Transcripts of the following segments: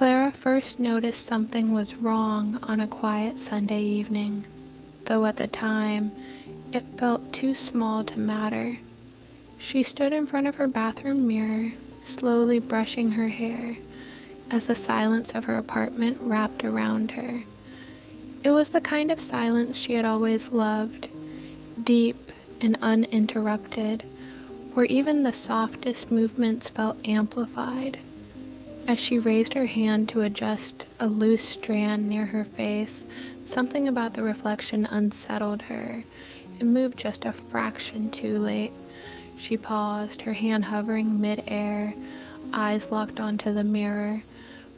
Clara first noticed something was wrong on a quiet Sunday evening, though at the time it felt too small to matter. She stood in front of her bathroom mirror, slowly brushing her hair, as the silence of her apartment wrapped around her. It was the kind of silence she had always loved, deep and uninterrupted, where even the softest movements felt amplified. As she raised her hand to adjust a loose strand near her face, something about the reflection unsettled her. It moved just a fraction too late. She paused, her hand hovering mid-air, eyes locked onto the mirror.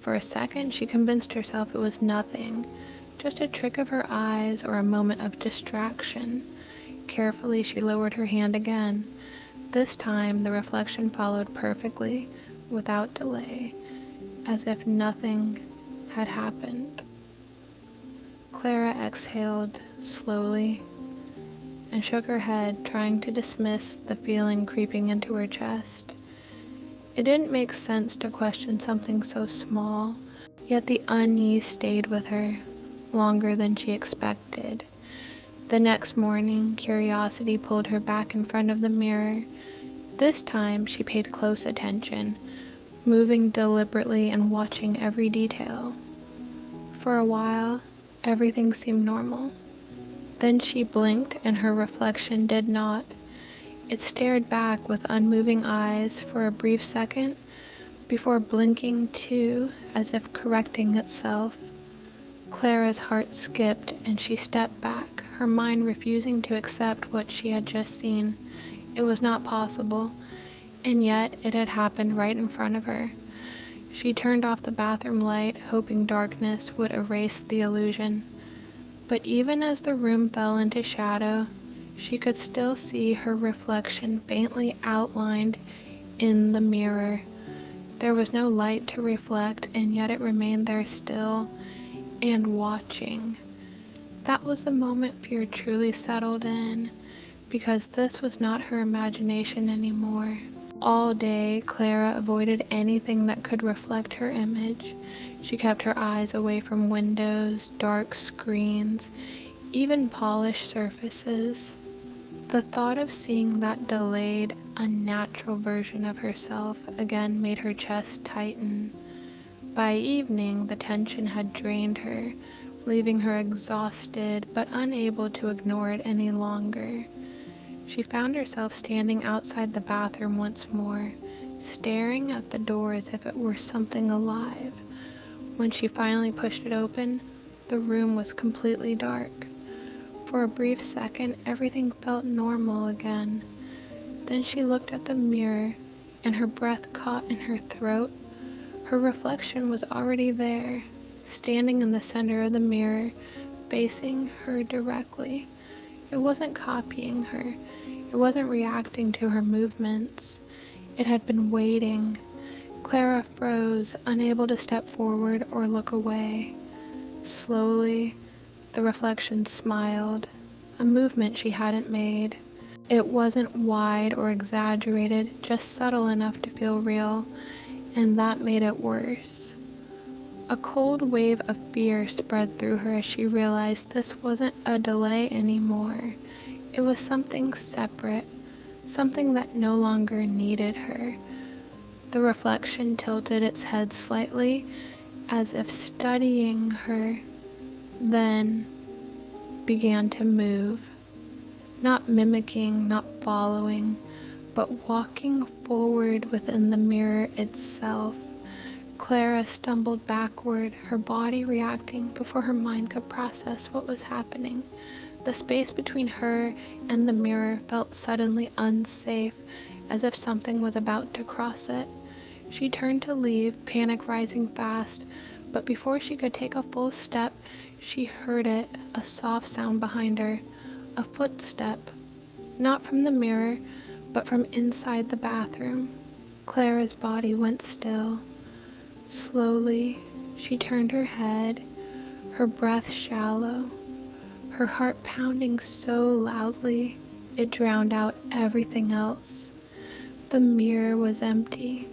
For a second, she convinced herself it was nothing, just a trick of her eyes or a moment of distraction. Carefully, she lowered her hand again. This time, the reflection followed perfectly, without delay, as if nothing had happened. Clara exhaled slowly and shook her head, trying to dismiss the feeling creeping into her chest. It didn't make sense to question something so small, yet the unease stayed with her longer than she expected. The next morning, curiosity pulled her back in front of the mirror. This time, she paid close attention, moving deliberately and watching every detail. For a while, everything seemed normal. Then she blinked and her reflection did not. It stared back with unmoving eyes for a brief second before blinking too, as if correcting itself. Clara's heart skipped and she stepped back, her mind refusing to accept what she had just seen. It was not possible, and yet it had happened right in front of her. She turned off the bathroom light, hoping darkness would erase the illusion. But even as the room fell into shadow, she could still see her reflection faintly outlined in the mirror. There was no light to reflect, and yet it remained there still and watching. That was the moment fear truly settled in, because this was not her imagination anymore. All day, Clara avoided anything that could reflect her image. She kept her eyes away from windows, dark screens, even polished surfaces. The thought of seeing that delayed, unnatural version of herself again made her chest tighten. By evening, the tension had drained her, leaving her exhausted but unable to ignore it any longer. She found herself standing outside the bathroom once more, staring at the door as if it were something alive. When she finally pushed it open, the room was completely dark. For a brief second, everything felt normal again. Then she looked at the mirror, and her breath caught in her throat. Her reflection was already there, standing in the center of the mirror, facing her directly. It wasn't copying her. It wasn't reacting to her movements. It had been waiting. Clara froze, unable to step forward or look away. Slowly, the reflection smiled, a movement she hadn't made. It wasn't wide or exaggerated, just subtle enough to feel real, and that made it worse. A cold wave of fear spread through her as she realized this wasn't a delay anymore. It was something separate, something that no longer needed her. The reflection tilted its head slightly, as if studying her, then began to move. Not mimicking, not following, but walking forward within the mirror itself. Clara stumbled backward, her body reacting before her mind could process what was happening. The space between her and the mirror felt suddenly unsafe, as if something was about to cross it. She turned to leave, panic rising fast, but before she could take a full step, she heard it, a soft sound behind her, a footstep, not from the mirror, but from inside the bathroom. Clara's body went still. Slowly, she turned her head, her breath shallow, her heart pounding so loudly it drowned out everything else. The mirror was empty.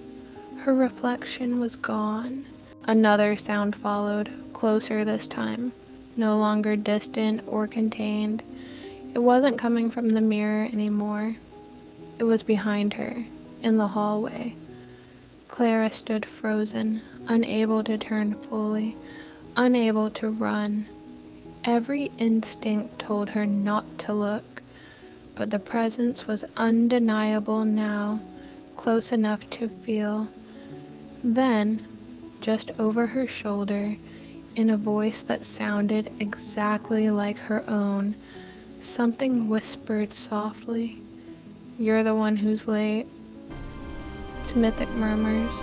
Her reflection was gone. Another sound followed, closer this time, no longer distant or contained. It wasn't coming from the mirror anymore. It was behind her, in the hallway. Clara stood frozen, unable to turn fully, unable to run. Every instinct told her not to look, but the presence was undeniable now, close enough to feel. Then, just over her shoulder, in a voice that sounded exactly like her own, something whispered softly, "You're the one who's late." It's Mythic Murmurs.